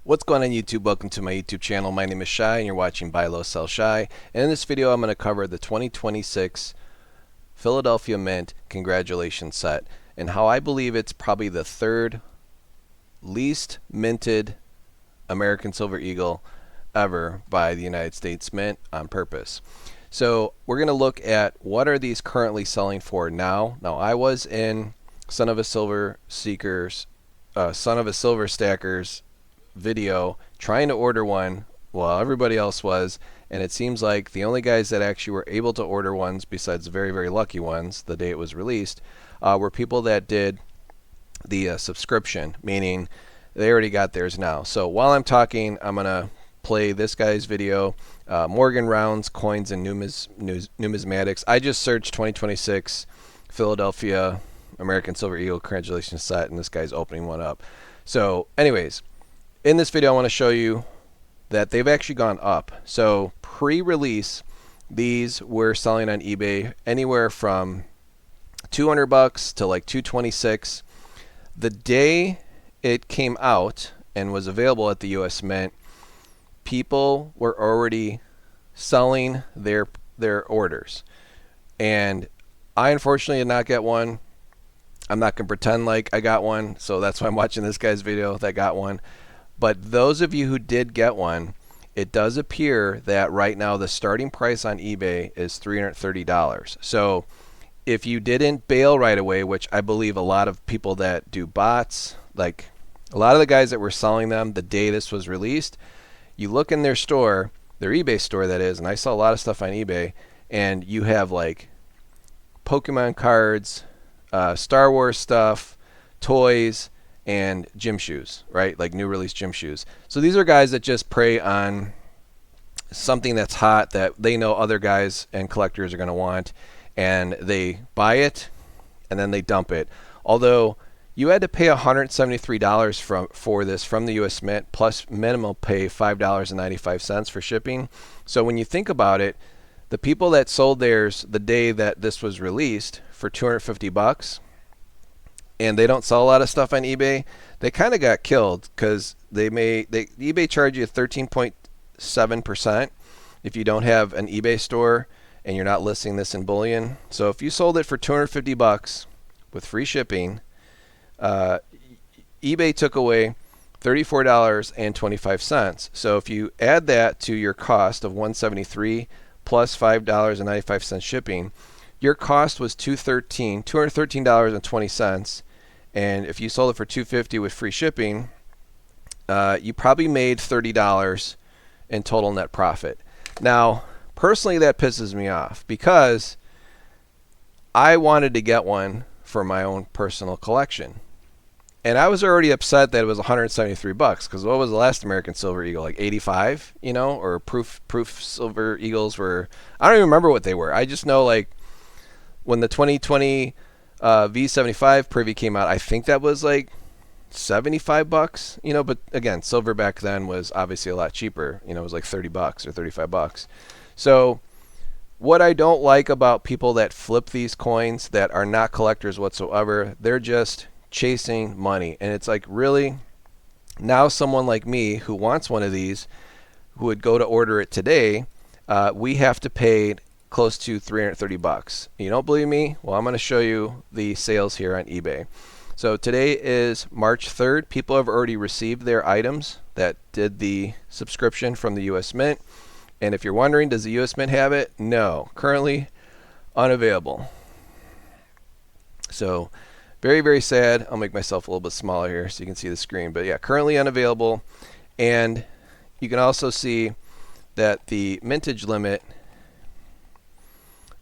What's going on YouTube? Welcome to my YouTube channel. My name is Shy and you're watching Buy Low Sell Shy. And in this video I'm going to cover the 2026 Philadelphia Mint Congratulations set and how I believe it's probably the third least minted American Silver Eagle ever by the United States Mint on purpose. So we're going to look at what are these currently selling for now. Now I was in Son of a Silver Stacker's video trying to order one while everybody else was, and it seems like the only guys that actually were able to order ones, besides the very, very lucky ones the day it was released, were people that did the subscription, meaning they already got theirs now. So while I'm talking, I'm gonna play this guy's video, Morgan Rounds Coins and Numismatics. I just searched 2026 Philadelphia American Silver Eagle Congratulations set, and this guy's opening one up. So anyways, in this video I want to show you that they've actually gone up. So pre-release, these were selling on eBay anywhere from $200 to like $226. The day it came out and was available at the US Mint, people were already selling their orders. And I unfortunately did not get one. I'm not going to pretend like I got one, so that's why I'm watching this guy's video that got one. But those of you who did get one, it does appear that right now the starting price on eBay is $330. So if you didn't bail right away, which I believe a lot of people that do bots, like a lot of the guys that were selling them the day this was released, you look in their store, their eBay store that is, and I saw a lot of stuff on eBay, and you have like Pokemon cards, Star Wars stuff, toys, and gym shoes, right? Like new release gym shoes. So these are guys that just prey on something that's hot that they know other guys and collectors are going to want, and they buy it and then they dump it. Although you had to pay $173 for this from the US Mint, plus minimum pay $5.95 for shipping. So when you think about it, the people that sold theirs the day that this was released for $250, and they don't sell a lot of stuff on eBay, they kind of got killed because eBay charge you 13.7% if you don't have an eBay store and you're not listing this in bullion. So if you sold it for $250 with free shipping, eBay took away $34.25. So if you add that to your cost of $173 plus $5.95 shipping, your cost was $213.20, and if you sold it for $250 with free shipping, you probably made $30 in total net profit. Now, personally, that pisses me off because I wanted to get one for my own personal collection, and I was already upset that it was $173 because what was the last American Silver Eagle, like 85, you know, or proof Silver Eagles were, I don't even remember what they were. I just know like when the 2020 V75 privy came out, I think that was like $75, you know, but again, silver back then was obviously a lot cheaper, you know, it was like $30 or $35. So what I don't like about people that flip these coins that are not collectors whatsoever, they're just chasing money. And it's like, really, now someone like me who wants one of these, who would go to order it today, we have to pay close to $330. You don't believe me? Well, I'm going to show you the sales here on eBay. So today is March 3rd. People have already received their items that did the subscription from the US Mint. And if you're wondering, does the US Mint have it? No, currently unavailable. So very, very sad. I'll make myself a little bit smaller here so you can see the screen. But yeah, currently unavailable. And you can also see that the mintage limit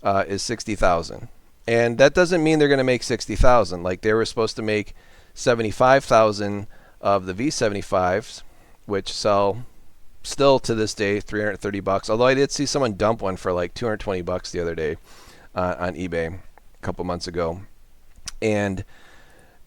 is 60,000, and that doesn't mean they're going to make 60,000. Like they were supposed to make 75,000 of the V75s, which sell still to this day $330. Although I did see someone dump one for like $220 the other day on eBay a couple months ago. And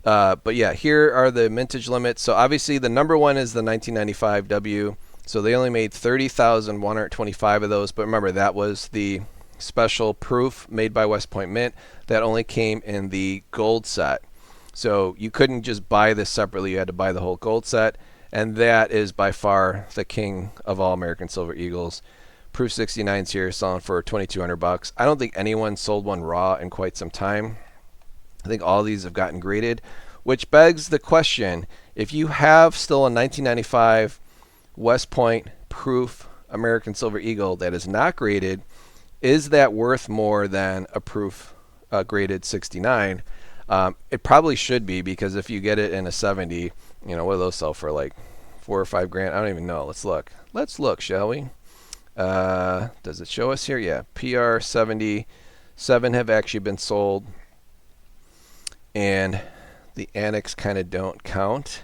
but yeah, here are the mintage limits. So obviously the number one is the 1995 W. So they only made 30,125 of those. But remember, that was the special proof made by West Point Mint that only came in the gold set. So you couldn't just buy this separately. You had to buy the whole gold set. and that is by far the king of all American Silver Eagles. Proof 69's here, selling for $2,200. I don't think anyone sold one raw in quite some time. I think all these have gotten graded, which begs the question, if you have still a 1995 West Point proof American Silver Eagle that is not graded, is that worth more than a proof graded 69? It probably should be, because if you get it in a 70, what do those sell for, like 4 or 5 grand? I don't even know. Let's look. Let's look, shall we? Does it show us here? Yeah, PR 77 have actually been sold, and the annex kind of don't count.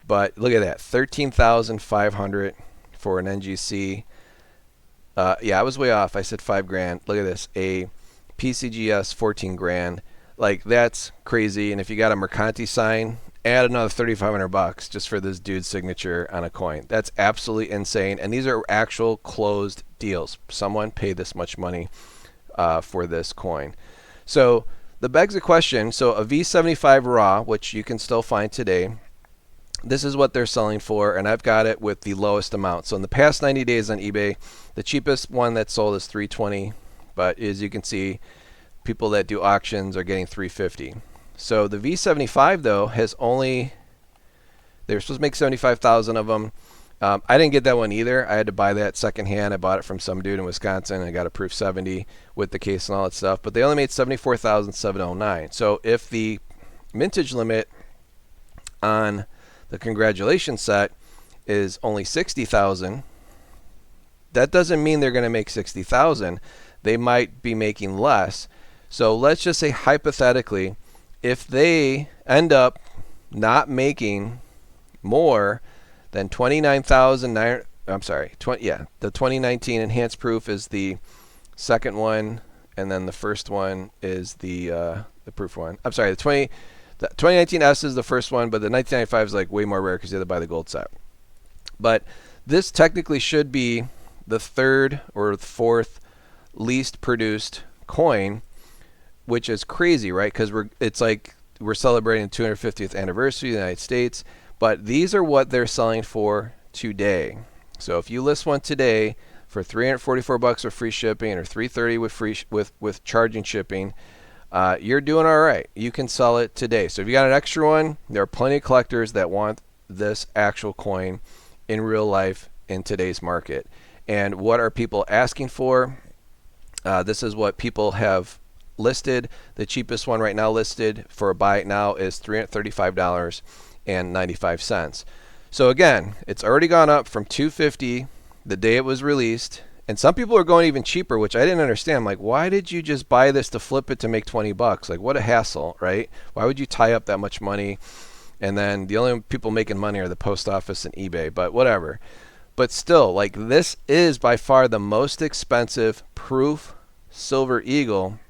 But look at that, 13,500 for an NGC. Yeah, I was way off. I said 5 grand. Look at this, a PCGS 14 grand. Like, that's crazy. And if you got a Mercanti sign, add another $3,500 just for this dude's signature on a coin. That's absolutely insane. And these are actual closed deals. Someone paid this much money for this coin. So that begs the question. So a V75 raw, which you can still find today, this is what they're selling for, and I've got it with the lowest amount. So in the past 90 days on eBay, the cheapest one that sold is $320, but as you can see, people that do auctions are getting $350. So the V75 though has only, they're supposed to make 75,000 of them. I didn't get that one either. I had to buy that secondhand. I bought it from some dude in Wisconsin, and I got a proof 70 with the case and all that stuff. But they only made 74,709. So if the mintage limit on the congratulations set is only 60,000, that doesn't mean they're going to make 60,000. They might be making less. So let's just say hypothetically, if they end up not making more than 29,000, I'm sorry, the 2019 enhanced proof is the second one, and then the first one is the proof one. I'm sorry, the 2019 S is the first one, but the 1995 is like way more rare because you have to buy the gold set. But this technically should be the third or fourth least produced coin, which is crazy, right? Because it's like we're celebrating the 250th anniversary of the United States, but these are what they're selling for today. So if you list one today for $344 with free shipping, or $330 with charging shipping, you're doing all right. You can sell it today. So if you got an extra one, there are plenty of collectors that want this actual coin in real life in today's market. And what are people asking for? This is what people have listed. The cheapest one right now listed for a buy it now is $335.95. So again, it's already gone up from $250 the day it was released. And some people are going even cheaper, which I didn't understand. I'm like, why did you just buy this to flip it to make $20? Like, what a hassle, right? Why would you tie up that much money? And then the only people making money are the post office and eBay, but whatever. But still, like, this is by far the most expensive proof Silver Eagle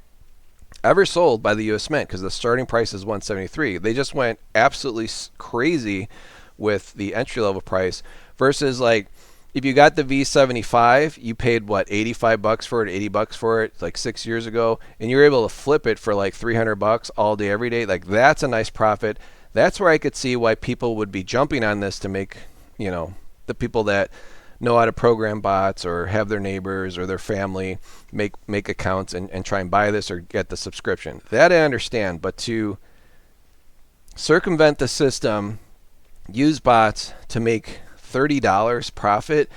ever sold by the U.S. Mint, because the starting price is $173. They just went absolutely crazy with the entry level price versus, like, if you got the V75, you paid what, $85 for it, $80 for it, like 6 years ago, and you're able to flip it for like $300 all day, every day. Like, that's a nice profit. That's where I could see why people would be jumping on this to make, the people that know how to program bots or have their neighbors or their family make accounts and try and buy this or get the subscription. That I understand, but to circumvent the system, use bots to make $30 profit,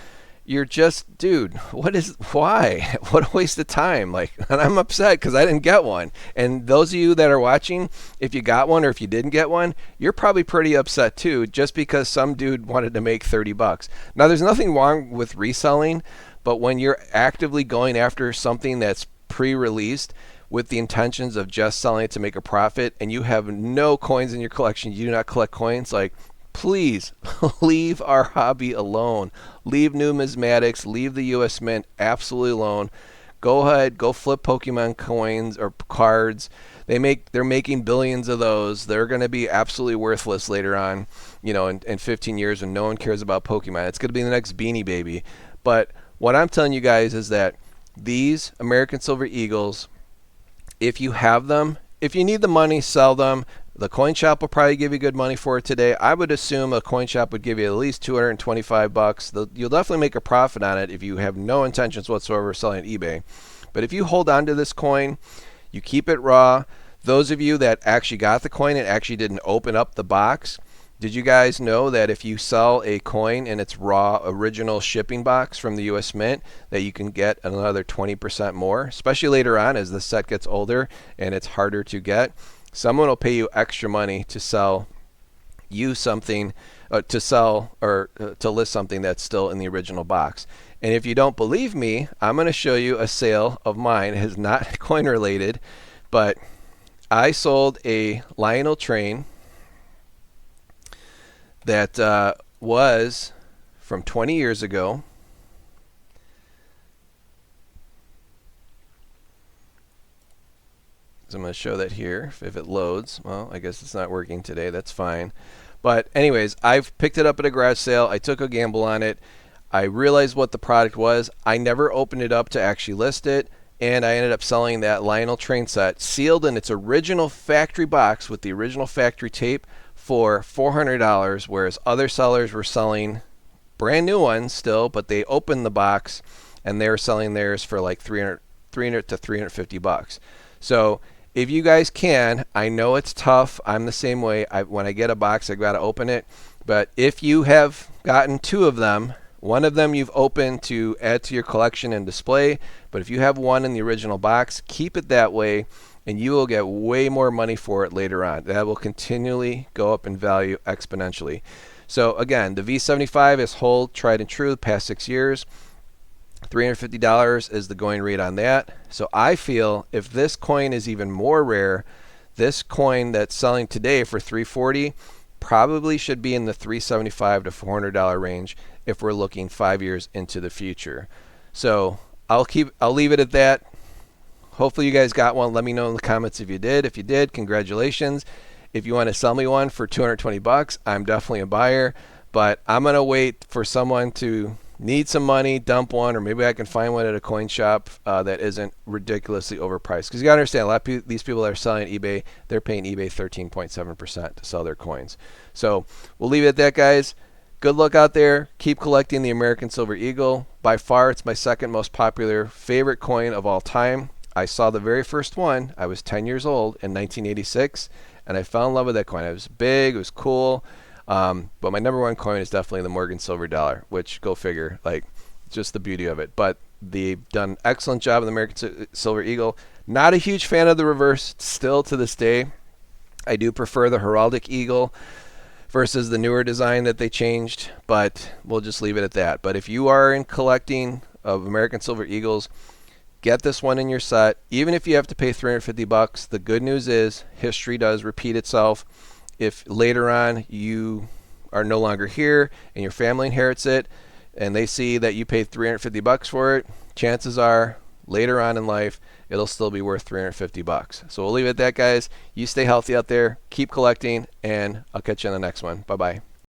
you're just, dude, why? What a waste of time. Like, and I'm upset because I didn't get one. And those of you that are watching, if you got one or if you didn't get one, you're probably pretty upset too, just because some dude wanted to make $30. Now, there's nothing wrong with reselling, but when you're actively going after something that's pre-released with the intentions of just selling it to make a profit, and you have no coins in your collection, you do not collect coins, like, please leave our hobby alone. Leave numismatics, leave the U.S. Mint absolutely alone. Go ahead, go flip Pokemon coins or cards. They're making billions of those. They're going to be absolutely worthless later on, in 15 years when no one cares about Pokemon. It's going to be the next Beanie Baby. But what I'm telling you guys is that these American Silver Eagles, if you have them, if you need the money, sell them. The coin shop will probably give you good money for it today. I would assume a coin shop would give you at least 225 bucks. You'll definitely make a profit on it if you have no intentions whatsoever of selling eBay. But if you hold on to this coin, you keep it raw. Those of you that actually got the coin and actually didn't open up the box, did you guys know that if you sell a coin in its raw original shipping box from the US Mint, that you can get another 20% more, especially later on as the set gets older and it's harder to get? Someone will pay you extra money to sell you something, to list something that's still in the original box. And if you don't believe me, I'm going to show you a sale of mine. It is not coin related, but I sold a Lionel train that was from 20 years ago. So I'm going to show that here if it loads. Well, I guess it's not working today. That's fine. But anyways, I've picked it up at a garage sale. I took a gamble on it. I realized what the product was. I never opened it up to actually list it. And I ended up selling that Lionel train set sealed in its original factory box with the original factory tape for $400, whereas other sellers were selling brand new ones still, but they opened the box and they were selling theirs for like 300 to 350 bucks. So if you guys can, I know it's tough. I'm the same way. When I get a box, I got to open it. But if you have gotten two of them, one of them you've opened to add to your collection and display, but if you have one in the original box, keep it that way and you will get way more money for it later on. That will continually go up in value exponentially. So again, the V75 is hold tried and true the past 6 years. $350 is the going rate on that. So I feel if this coin is even more rare, this coin that's selling today for $340 probably should be in the $375 to $400 range if we're looking 5 years into the future. So I'll leave it at that. Hopefully you guys got one. Let me know in the comments if you did. If you did, congratulations. If you want to sell me one for 220 bucks, I'm definitely a buyer, but I'm going to wait for someone to need some money, dump one, or maybe I can find one at a coin shop that isn't ridiculously overpriced. Because you got to understand, a lot of these people that are selling eBay, they're paying eBay 13.7% to sell their coins. So we'll leave it at that, guys. Good luck out there. Keep collecting the American Silver Eagle. By far, it's my second most popular favorite coin of all time. I saw the very first one. I was 10 years old in 1986, and I fell in love with that coin. It was big. It was cool. But my number one coin is definitely the Morgan silver dollar, which, go figure, like, just the beauty of it. But they've done an excellent job of the American Silver Eagle. Not a huge fan of the reverse still to this day. I do prefer the heraldic eagle versus the newer design that they changed, but we'll just leave it at that. But if you are in collecting of American Silver Eagles, get this one in your set. Even if you have to pay 350 bucks, the good news is history does repeat itself. If later on you are no longer here and your family inherits it and they see that you paid 350 bucks for it, chances are later on in life it'll still be worth 350 bucks. So we'll leave it at that, guys. You stay healthy out there, keep collecting, and I'll catch you on the next one. Bye-bye.